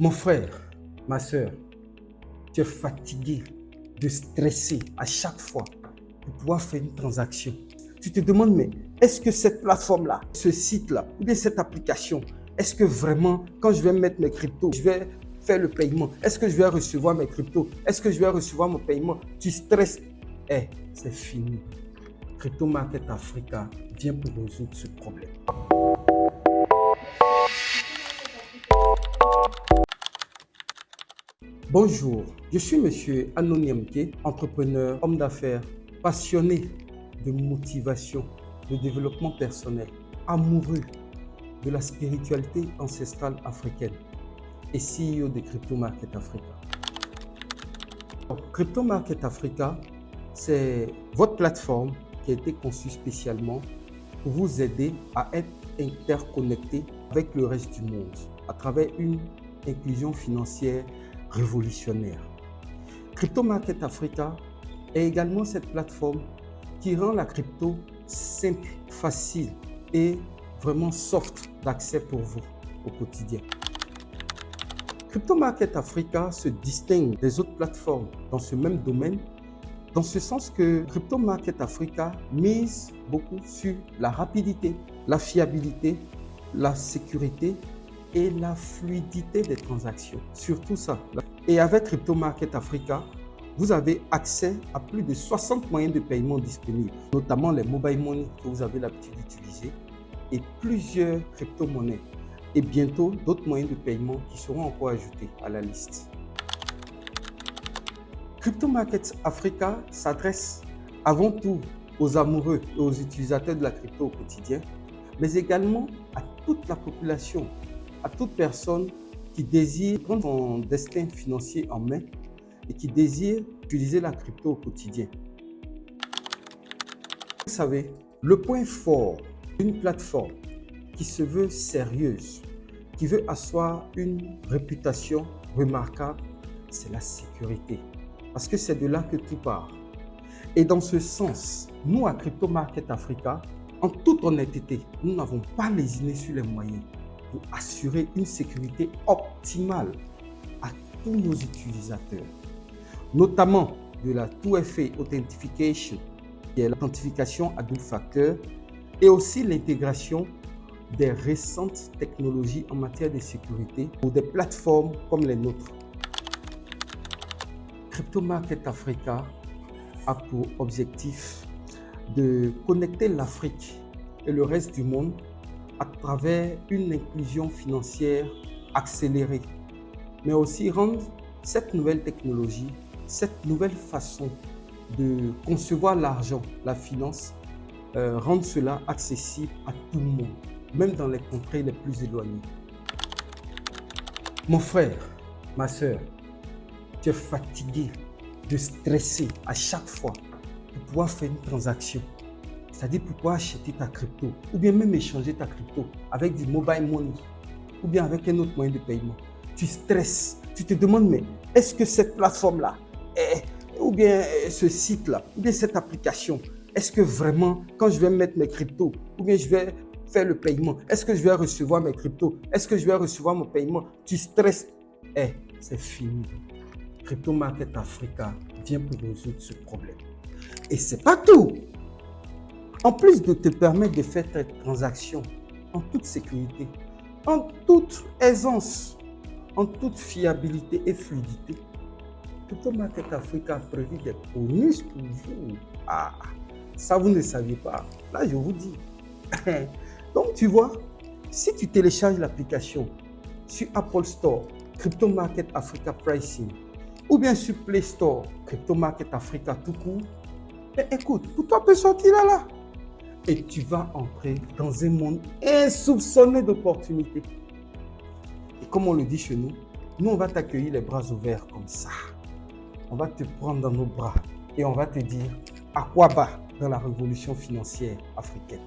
Mon frère, ma soeur, tu es fatigué de stresser à chaque fois pour pouvoir faire une transaction. Tu te demandes, mais est-ce que cette plateforme-là, ce site-là, ou bien cette application, est-ce que vraiment, quand je vais mettre mes cryptos, je vais faire le paiement, est-ce que je vais recevoir mes cryptos, est-ce que je vais recevoir mon paiement? Tu stresses. C'est fini. Crypto Market Africa vient pour résoudre ce problème. Bonjour, je suis Monsieur Anonyme, entrepreneur, homme d'affaires, passionné de motivation, de développement personnel, amoureux de la spiritualité ancestrale africaine et CEO de Crypto Market Africa. Crypto Market Africa, c'est votre plateforme qui a été conçue spécialement pour vous aider à être interconnecté avec le reste du monde à travers une inclusion financière révolutionnaire. Crypto Market Africa est également cette plateforme qui rend la crypto simple, facile et vraiment soft d'accès pour vous au quotidien. Crypto Market Africa se distingue des autres plateformes dans ce même domaine, dans ce sens que Crypto Market Africa mise beaucoup sur la rapidité, la fiabilité, la sécurité et la fluidité des transactions. Surtout ça. Et avec Crypto Market Africa, vous avez accès à plus de 60 moyens de paiement disponibles, notamment les mobile money que vous avez l'habitude d'utiliser et plusieurs crypto-monnaies. Et bientôt, d'autres moyens de paiement qui seront encore ajoutés à la liste. Crypto Market Africa s'adresse avant tout aux amoureux et aux utilisateurs de la crypto au quotidien, mais également à toute la population, à toute personne qui désire prendre son destin financier en main et qui désire utiliser la crypto au quotidien. Vous savez, le point fort d'une plateforme qui se veut sérieuse, qui veut asseoir une réputation remarquable, c'est la sécurité. Parce que c'est de là que tout part. Et dans ce sens, nous à Crypto Market Africa, en toute honnêteté, nous n'avons pas lésiné sur les moyens pour assurer une sécurité optimale à tous nos utilisateurs, notamment de la 2FA Authentication, qui est l'authentification à double facteur, et aussi l'intégration des récentes technologies en matière de sécurité pour des plateformes comme les nôtres. Crypto Market Africa a pour objectif de connecter l'Afrique et le reste du monde à travers une inclusion financière accélérée, mais aussi rendre cette nouvelle technologie, cette nouvelle façon de concevoir l'argent, la finance, rendre cela accessible à tout le monde, même dans les contrées les plus éloignées. Mon frère, ma soeur, tu es fatigué de stresser à chaque fois pour pouvoir faire une transaction. C'est-à-dire pour pouvoir acheter ta crypto ou bien même échanger ta crypto avec du mobile money ou bien avec un autre moyen de paiement. Tu stresses, tu te demandes, mais est-ce que cette plateforme-là, ou bien ce site-là, ou bien cette application, est-ce que vraiment, quand je vais mettre mes cryptos ou bien je vais faire le paiement, est-ce que je vais recevoir mes cryptos, est-ce que je vais recevoir mon paiement? Tu stresses. C'est fini. Crypto Market Africa vient pour résoudre ce problème. Et c'est pas tout. En plus de te permettre de faire tes transactions en toute sécurité, en toute aisance, en toute fiabilité et fluidité, Crypto Market Africa a prévu des bonus pour vous. Ça vous ne saviez pas. Là, je vous dis. Donc, tu vois, si tu télécharges l'application sur Apple Store, Crypto Market Africa Pricing, ou bien sur Play Store, Crypto Market Africa tout court, écoute, pour toi, peut sortir là. Et tu vas entrer dans un monde insoupçonné d'opportunités. Et comme on le dit chez nous, on va t'accueillir les bras ouverts comme ça. On va te prendre dans nos bras et on va te dire à quoi bas dans la révolution financière africaine.